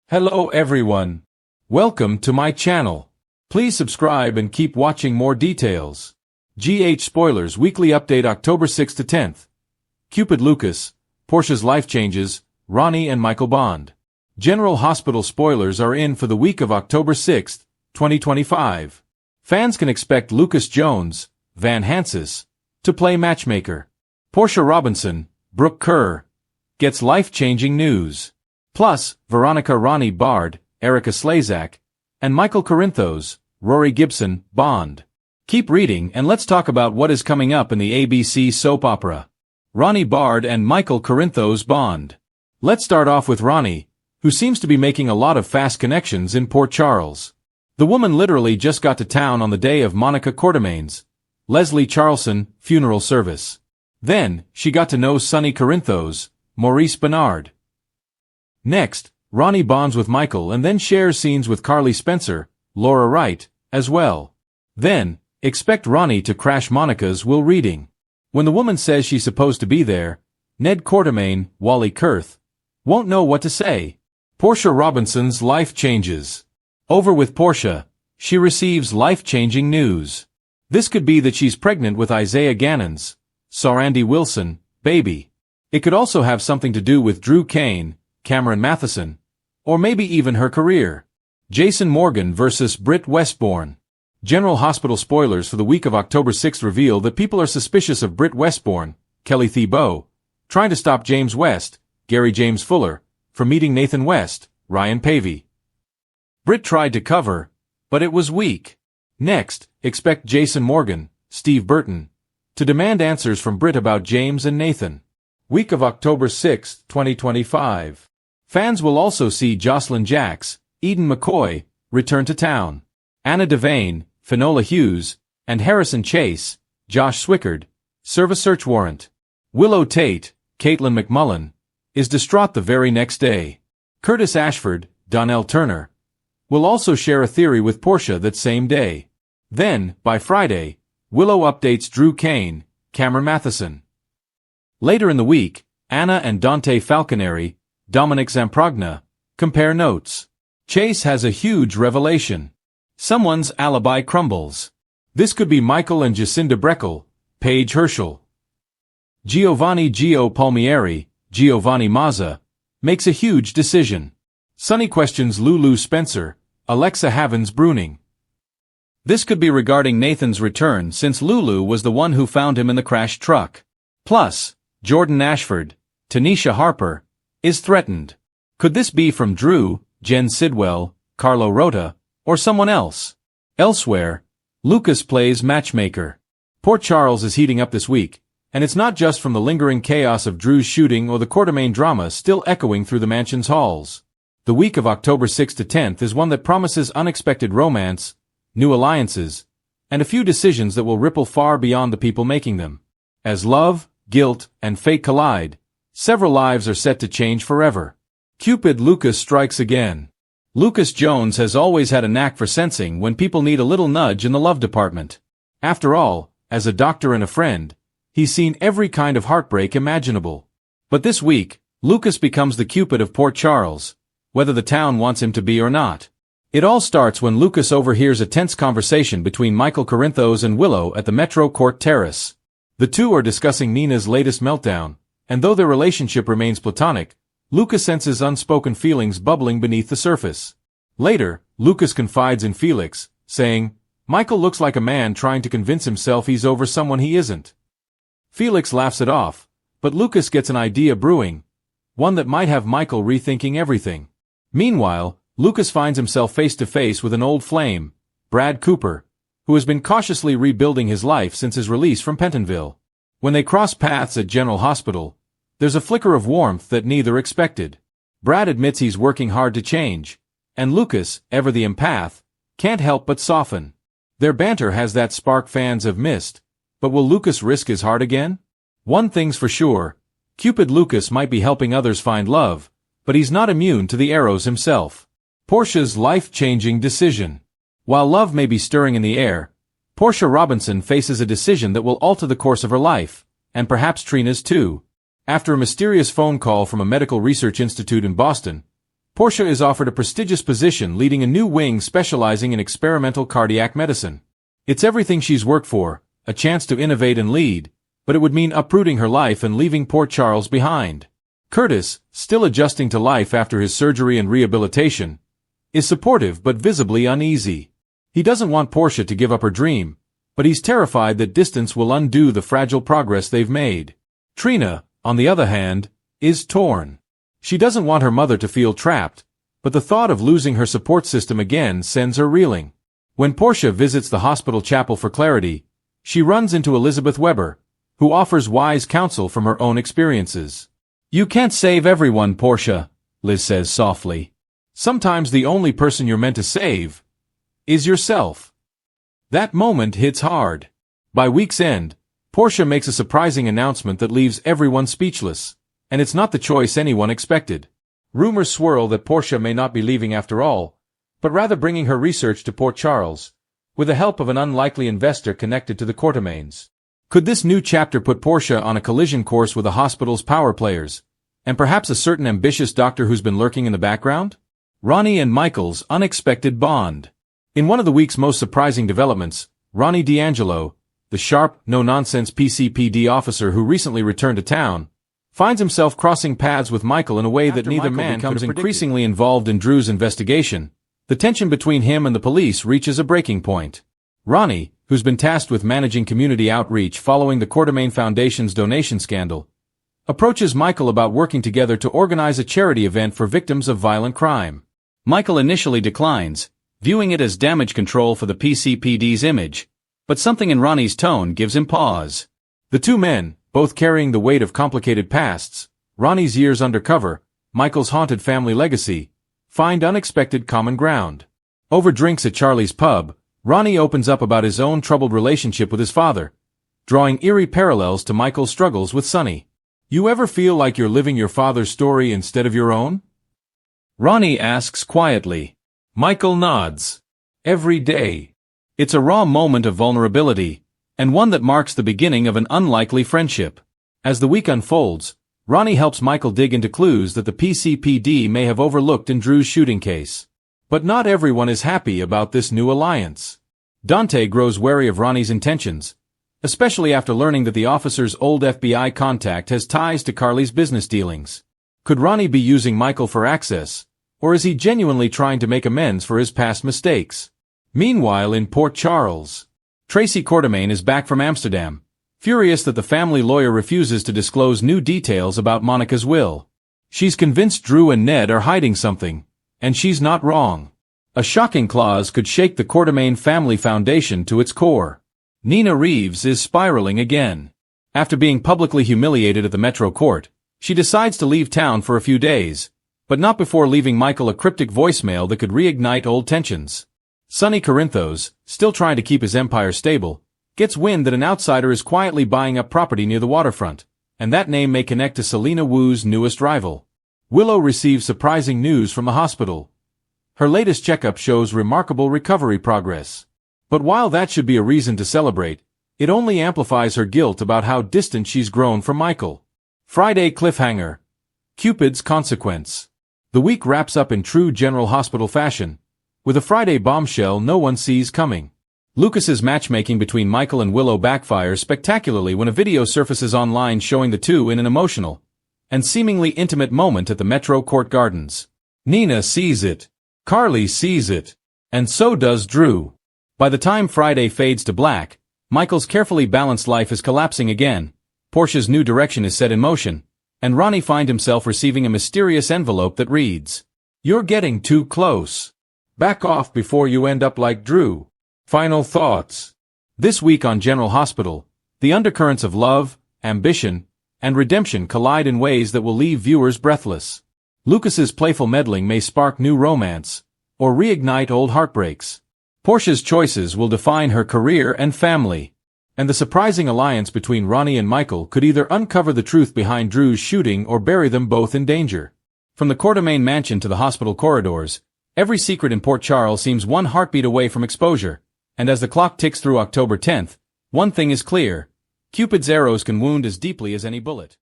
Hello everyone. Welcome to my channel. Please subscribe and keep watching more details. GH Spoilers Weekly Update October 6 to 10th. Cupid Lucas, Portia's life changes, Ronnie and Michael bond. General Hospital spoilers are in for the week of October 6, 2025. Fans can expect Lucas Jones, Van Hansis, to play matchmaker. Portia Robinson, Brooke Kerr, gets life-changing news. Plus, Veronica Ronnie Bard, Erica Slezak, and Michael Corinthos, Rory Gibson, bond. Keep reading and let's talk about what is coming up in the ABC soap opera. Ronnie Bard and Michael Corinthos bond. Let's start off with Ronnie, who seems to be making a lot of fast connections in Port Charles. The woman literally just got to town on the day of Monica Quartermain's, Leslie Charlson, funeral service. Then, she got to know Sonny Corinthos, Maurice Bernard. Next, Ronnie bonds with Michael and then shares scenes with Carly Spencer, Laura Wright, as well. Then, expect Ronnie to crash Monica's will reading. When the woman says she's supposed to be there, Ned Quartermain, Wally Kurth, won't know what to say. Portia Robinson's life changes. Over with Portia, she receives life-changing news. This could be that she's pregnant with Isaiah Gannon's, Sarandie Wilson, baby. It could also have something to do with Drew Kane, Cameron Matheson, or maybe even her career. Jason Morgan versus Britt Westbourne. General Hospital spoilers for the week of October 6 reveal that people are suspicious of Britt Westbourne, Kelly Thibault, trying to stop James West, Gary James Fuller, from meeting Nathan West, Ryan Pavey. Britt tried to cover, but it was weak. Next, expect Jason Morgan, Steve Burton, to demand answers from Britt about James and Nathan. Week of October 6, 2025. Fans will also see Jocelyn Jacks, Eden McCoy, return to town. Anna Devane, Finola Hughes, and Harrison Chase, Josh Swickard, serve a search warrant. Willow Tate, Caitlin McMullen, is distraught the very next day. Curtis Ashford, Donnell Turner, will also share a theory with Portia that same day. Then, by Friday, Willow updates Drew Kane, Cameron Matheson. Later in the week, Anna and Dante Falconeri, Dominic Zamprogna, compare notes. Chase has a huge revelation. Someone's alibi crumbles. This could be Michael and Jacinda Breckel, Paige Herschel. Giovanni Gio Palmieri, Giovanni Mazza, makes a huge decision. Sonny questions Lulu Spencer, Alexa Havens Bruning. This could be regarding Nathan's return since Lulu was the one who found him in the crashed truck. Plus, Jordan Ashford, Tanisha Harper, is threatened. Could this be from Drew, Jen Sidwell, Carlo Rota, or someone else? Elsewhere, Lucas plays matchmaker. Port Charles is heating up this week, and it's not just from the lingering chaos of Drew's shooting or the Quartermain drama still echoing through the mansion's halls. The week of October 6 to 10th is one that promises unexpected romance, new alliances, and a few decisions that will ripple far beyond the people making them. As love, guilt, and fate collide, several lives are set to change forever. Cupid Lucas strikes again. Lucas Jones has always had a knack for sensing when people need a little nudge in the love department. After all, as a doctor and a friend, he's seen every kind of heartbreak imaginable. But this week, Lucas becomes the Cupid of Port Charles, whether the town wants him to be or not. It all starts when Lucas overhears a tense conversation between Michael Corinthos and Willow at the Metro Court Terrace. The two are discussing Nina's latest meltdown, and though their relationship remains platonic, Lucas senses unspoken feelings bubbling beneath the surface. Later, Lucas confides in Felix, saying, "Michael looks like a man trying to convince himself he's over someone he isn't." Felix laughs it off, but Lucas gets an idea brewing, one that might have Michael rethinking everything. Meanwhile, Lucas finds himself face to face with an old flame, Brad Cooper, who has been cautiously rebuilding his life since his release from Pentonville. When they cross paths at General Hospital, there's a flicker of warmth that neither expected. Brad admits he's working hard to change, and Lucas, ever the empath, can't help but soften. Their banter has that spark fans have missed, but will Lucas risk his heart again? One thing's for sure, Cupid Lucas might be helping others find love, but he's not immune to the arrows himself. Portia's life-changing decision. While love may be stirring in the air, Portia Robinson faces a decision that will alter the course of her life, and perhaps Trina's too. After a mysterious phone call from a medical research institute in Boston, Portia is offered a prestigious position leading a new wing specializing in experimental cardiac medicine. It's everything she's worked for, a chance to innovate and lead, but it would mean uprooting her life and leaving poor Charles behind. Curtis, still adjusting to life after his surgery and rehabilitation, is supportive but visibly uneasy. He doesn't want Portia to give up her dream, but he's terrified that distance will undo the fragile progress they've made. Trina, on the other hand, is torn. She doesn't want her mother to feel trapped, but the thought of losing her support system again sends her reeling. When Portia visits the hospital chapel for clarity, she runs into Elizabeth Weber, who offers wise counsel from her own experiences. "You can't save everyone, Portia," Liz says softly. "Sometimes the only person you're meant to save is yourself." That moment hits hard. By week's end, Portia makes a surprising announcement that leaves everyone speechless. And it's not the choice anyone expected. Rumors swirl that Portia may not be leaving after all, but rather bringing her research to Port Charles, with the help of an unlikely investor connected to the Quartermaines. Could this new chapter put Portia on a collision course with the hospital's power players, and perhaps a certain ambitious doctor who's been lurking in the background? Ronnie and Michael's unexpected bond. In one of the week's most surprising developments, Ronnie D'Angelo, the sharp, no-nonsense PCPD officer who recently returned to town, finds himself crossing paths with Michael in a way that neither man becomes increasingly involved in Drew's investigation. The tension between him and the police reaches a breaking point. Ronnie, who's been tasked with managing community outreach following the Quartermaine Foundation's donation scandal, approaches Michael about working together to organize a charity event for victims of violent crime. Michael initially declines, viewing it as damage control for the PCPD's image, but something in Ronnie's tone gives him pause. The two men, both carrying the weight of complicated pasts, Ronnie's years undercover, Michael's haunted family legacy, find unexpected common ground. Over drinks at Charlie's pub, Ronnie opens up about his own troubled relationship with his father, drawing eerie parallels to Michael's struggles with Sonny. "You ever feel like you're living your father's story instead of your own?" Ronnie asks quietly. Michael nods. "Every day." It's a raw moment of vulnerability, and one that marks the beginning of an unlikely friendship. As the week unfolds, Ronnie helps Michael dig into clues that the PCPD may have overlooked in Drew's shooting case. But not everyone is happy about this new alliance. Dante grows wary of Ronnie's intentions, especially after learning that the officer's old FBI contact has ties to Carly's business dealings. Could Ronnie be using Michael for access, or is he genuinely trying to make amends for his past mistakes? Meanwhile in Port Charles, Tracy Quartermaine is back from Amsterdam, furious that the family lawyer refuses to disclose new details about Monica's will. She's convinced Drew and Ned are hiding something, and she's not wrong. A shocking clause could shake the Quartermaine family foundation to its core. Nina Reeves is spiraling again. After being publicly humiliated at the Metro Court, she decides to leave town for a few days, but not before leaving Michael a cryptic voicemail that could reignite old tensions. Sonny Corinthos, still trying to keep his empire stable, gets wind that an outsider is quietly buying up property near the waterfront, and that name may connect to Selena Wu's newest rival. Willow receives surprising news from the hospital. Her latest checkup shows remarkable recovery progress. But while that should be a reason to celebrate, it only amplifies her guilt about how distant she's grown from Michael. Friday cliffhanger. Cupid's consequence. The week wraps up in true General Hospital fashion, with a Friday bombshell no one sees coming. Lucas's matchmaking between Michael and Willow backfires spectacularly when a video surfaces online showing the two in an emotional and seemingly intimate moment at the Metro Court Gardens. Nina sees it. Carly sees it. And so does Drew. By the time Friday fades to black, Michael's carefully balanced life is collapsing again, Portia's new direction is set in motion, and Ronnie finds himself receiving a mysterious envelope that reads, "You're getting too close. Back off before you end up like Drew." Final thoughts. This week on General Hospital, the undercurrents of love, ambition, and redemption collide in ways that will leave viewers breathless. Lucas's playful meddling may spark new romance, or reignite old heartbreaks. Portia's choices will define her career and family. And the surprising alliance between Ronnie and Michael could either uncover the truth behind Drew's shooting or bury them both in danger. From the Quartermaine mansion to the hospital corridors, every secret in Port Charles seems one heartbeat away from exposure. And as the clock ticks through October 10th, one thing is clear: Cupid's arrows can wound as deeply as any bullet.